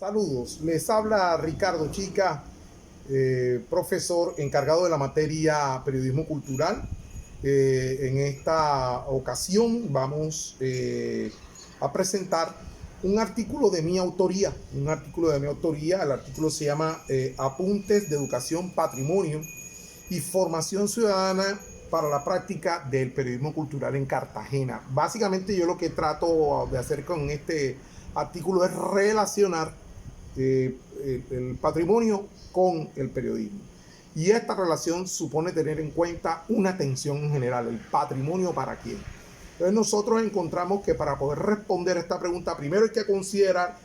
Saludos, les habla Ricardo Chica, profesor encargado de la materia Periodismo Cultural. En esta ocasión vamos a presentar un artículo de mi autoría. El artículo se llama Apuntes de Educación, Patrimonio y Formación Ciudadana para la práctica del periodismo cultural en Cartagena. Básicamente yo lo que trato de hacer con este artículo es relacionar el patrimonio con el periodismo. Y esta relación supone tener en cuenta una tensión en general, el patrimonio para quién. Entonces nosotros encontramos que para poder responder a esta pregunta, primero hay que considerar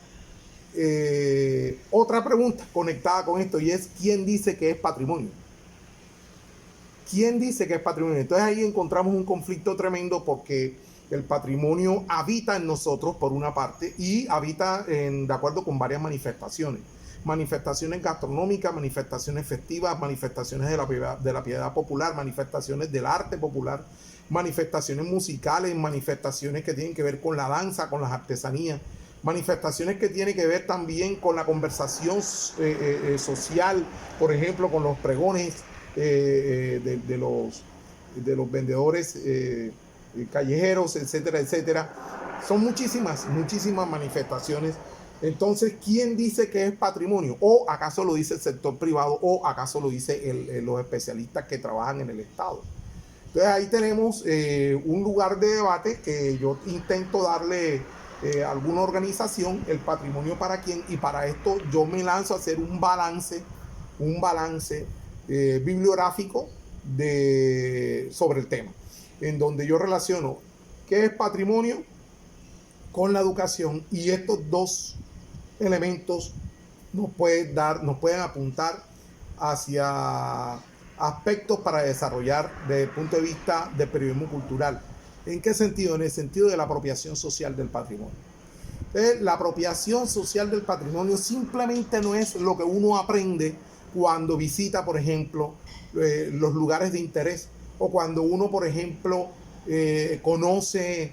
otra pregunta conectada con esto, y es ¿quién dice que es patrimonio? ¿Quién dice que es patrimonio? Entonces ahí encontramos un conflicto tremendo, porque el patrimonio habita en nosotros por una parte y habita de acuerdo con varias manifestaciones. Manifestaciones gastronómicas, manifestaciones festivas, manifestaciones de la piedad popular, manifestaciones del arte popular, manifestaciones musicales, manifestaciones que tienen que ver con la danza, con las artesanías, manifestaciones que tienen que ver también con la conversación social, por ejemplo, con los pregones de los vendedores callejeros, etcétera, etcétera. Son muchísimas manifestaciones. Entonces, ¿quién dice que es patrimonio? ¿O acaso lo dice el sector privado? ¿O acaso lo dice los especialistas que trabajan en el Estado? Entonces ahí tenemos un lugar de debate que yo intento darle alguna organización, el patrimonio para quién, y para esto yo me lanzo a hacer un balance bibliográfico sobre el tema, en donde yo relaciono qué es patrimonio con la educación, y estos dos elementos nos pueden apuntar hacia aspectos para desarrollar desde el punto de vista del periodismo cultural. ¿En qué sentido? En el sentido de la apropiación social del patrimonio. Entonces, la apropiación social del patrimonio simplemente no es lo que uno aprende cuando visita, por ejemplo, los lugares de interés, o cuando uno, por ejemplo, conoce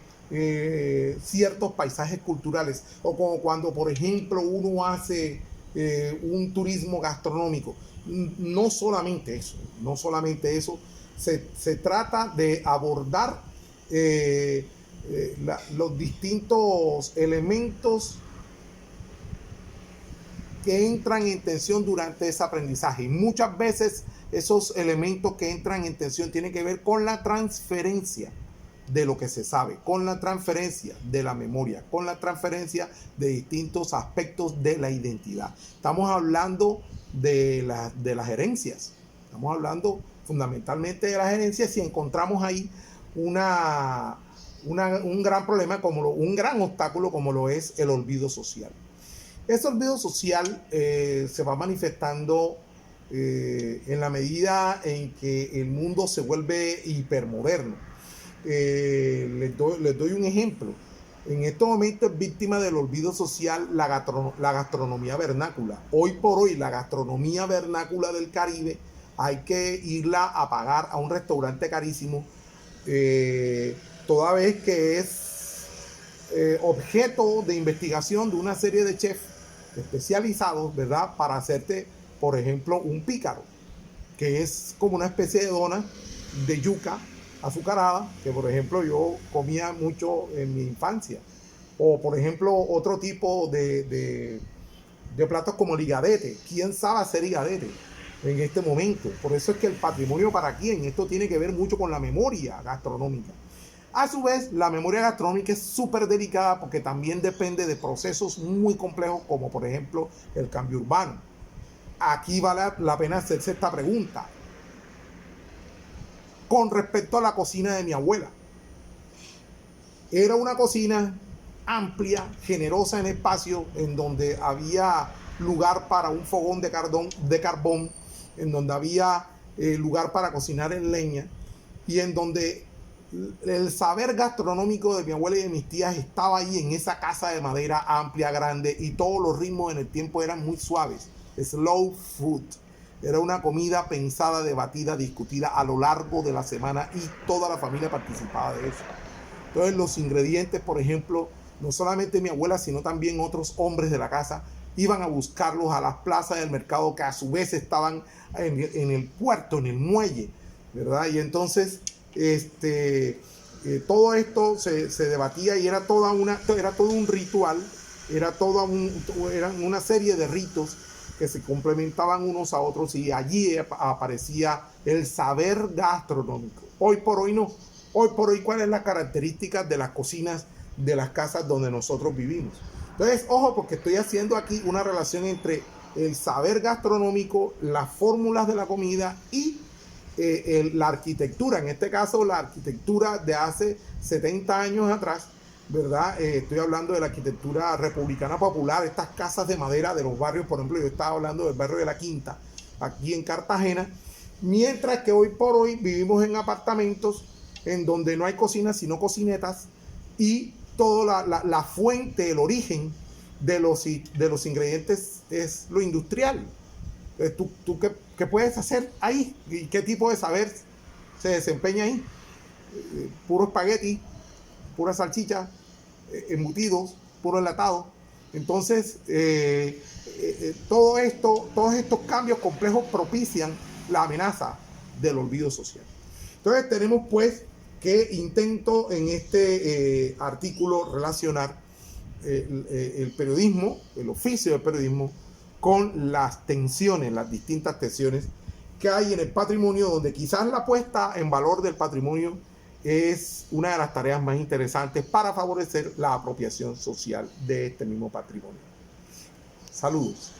ciertos paisajes culturales, o como cuando, por ejemplo, uno hace un turismo gastronómico. No solamente eso, se trata de abordar los distintos elementos que entran en tensión durante ese aprendizaje. Y muchas veces esos elementos que entran en tensión tienen que ver con la transferencia de lo que se sabe, con la transferencia de la memoria, con la transferencia de distintos aspectos de la identidad. Estamos hablando de las herencias. Estamos hablando fundamentalmente de las herencias, y encontramos ahí un gran problema, un gran obstáculo, como lo es el olvido social. Ese olvido social se va manifestando en la medida en que el mundo se vuelve hipermoderno. Les doy un ejemplo. En estos momentos es víctima del olvido social la gastronomía vernácula. Hoy por hoy la gastronomía vernácula del Caribe hay que irla a pagar a un restaurante carísimo, toda vez que es objeto de investigación de una serie de chefs especializados, ¿verdad?, para hacerte, por ejemplo, un pícaro, que es como una especie de dona de yuca azucarada, que por ejemplo yo comía mucho en mi infancia. O por ejemplo otro tipo de platos como el higadete. ¿Quién sabe hacer higadete en este momento? Por eso es que el patrimonio para quién, esto tiene que ver mucho con la memoria gastronómica. A su vez, la memoria gastronómica es súper delicada, porque también depende de procesos muy complejos, como por ejemplo el cambio urbano. Aquí vale la pena hacerse esta pregunta con respecto a la cocina de mi abuela. Era una cocina amplia, generosa en espacio, en donde había lugar para un fogón de carbón, en donde había lugar para cocinar en leña, y en donde el saber gastronómico de mi abuela y de mis tías estaba ahí en esa casa de madera amplia, grande, y todos los ritmos en el tiempo eran muy suaves. Slow food. Era una comida pensada, debatida, discutida a lo largo de la semana, y toda la familia participaba de eso. Entonces los ingredientes, por ejemplo, no solamente mi abuela, sino también otros hombres de la casa, iban a buscarlos a las plazas del mercado, que a su vez estaban en el puerto, en el muelle, ¿verdad? Y entonces todo esto se debatía y era todo un ritual, eran una serie de ritos que se complementaban unos a otros, y allí aparecía el saber gastronómico. Hoy por hoy no. Hoy por hoy, ¿cuál es la característica de las cocinas de las casas donde nosotros vivimos? Entonces, ojo, porque estoy haciendo aquí una relación entre el saber gastronómico, las fórmulas de la comida y la arquitectura. En este caso, la arquitectura de hace 70 años atrás, ¿verdad? Estoy hablando de la arquitectura republicana popular, estas casas de madera de los barrios. Por ejemplo, yo estaba hablando del barrio de La Quinta, aquí en Cartagena, mientras que hoy por hoy vivimos en apartamentos en donde no hay cocinas sino cocinetas, y toda la fuente, el origen de los ingredientes es lo industrial. ¿Tú qué puedes hacer ahí? ¿Y qué tipo de saber se desempeña ahí? Puro espagueti, pura salchicha, embutidos, puro enlatado. Entonces, todos estos cambios complejos propician la amenaza del olvido social. Entonces, tenemos pues que intento en este artículo relacionar el periodismo, el oficio del periodismo, con las tensiones, las distintas tensiones que hay en el patrimonio, donde quizás la puesta en valor del patrimonio es una de las tareas más interesantes para favorecer la apropiación social de este mismo patrimonio. Saludos.